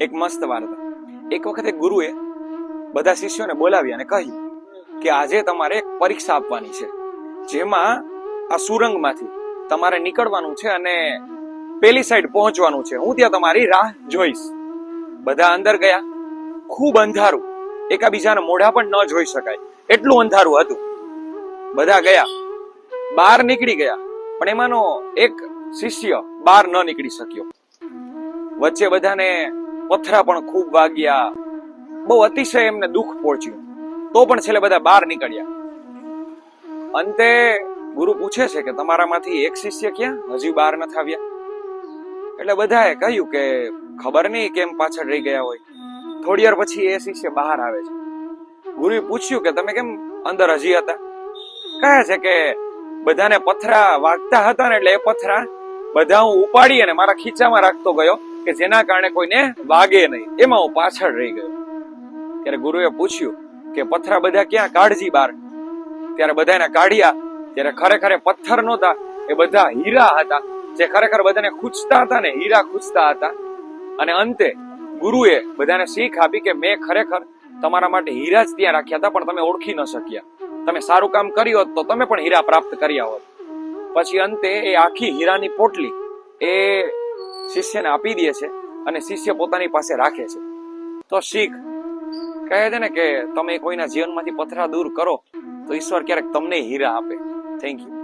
એક મસ્ત વાર્તા. એક વખતે ગુરુએ બધા શિષ્યોને બોલાવ્યા અને કહ્યું કે આજે તમારે એક પરીક્ષા આપવાની છે, જેમાં આ સુરંગમાંથી તમારે નીકળવાનું છે અને પેલી સાઈડ પહોંચવાનું છે. હું ત્યાં તમારી રાહ જોઈશ. બધા અંદર ગયા. ખૂબ અંધારું, એકાબીજાના મોઢા પણ ન જોઈ શકાય એટલું અંધારું હતું. બધા ગયા, બહાર નીકળી ગયા, પણ એમાંનો એક શિષ્ય બહાર ન નીકળી શક્યો. વચ્ચે બધાને પથરા પણ ખૂબ વાગ્યા, બહુ અતિશય એમને દુઃખ પહોંચ્યું. તો પણ છેલ્લે બધા બહાર નીકળ્યા. અંતે ગુરુ પૂછે છે કે તમારામાંથી એક શિષ્ય ક્યાં હજી બહાર નથી આવ્યા? એટલે બધાએ કહ્યું કે ખબર નહીં કેમ પાછળ રહી ગયા હોય. થોડી વાર પછી એ શિષ્ય બહાર આવે છે. ગુરુએ પૂછ્યું કે તમે કેમ અંદર હજી હતા? કહે છે કે બધાને પથરા વાગતા હતા ને, એટલે એ પથરા બધા હું ઉપાડી અને મારા ખીચામાં રાખતો ગયો કે જેના કારણે કોઈને વાગે નહીં. એમાં હું પાછળ રહી ગયો. ત્યારે ગુરુએ પૂછ્યું કે પથરા બધા ક્યાં, કાઢજી બહાર. ત્યારે બધાને કાઢ્યા. ત્યારે ખરેખર પથ્થર નહોતા, એ બધા હીરા હતા, જે ખરેખર બધાને ખૂંચતા હતા ને હીરા ખૂંચતા હતા. અને અંતે ગુરુએ બધાને શીખ આપી કે મેં ખરેખર તમારા માટે હીરા જ ત્યાં રાખ્યા હતા, પણ તમે ઓળખી ન શક્યા. તમે સારું કામ કર્યું હોત તો તમે પણ હીરા પ્રાપ્ત કર્યા હોત. પછી અંતે એ આખી હીરાની પોટલી એ શિષ્યને આપી દે છે અને શિષ્ય પોતાની પાસે રાખે છે. તો શીખ કહે છે ને કે તમે કોઈના જીવનમાંથી પથરા દૂર કરો તો ઈશ્વર ક્યારેક તમને હીરા આપે. Thank you.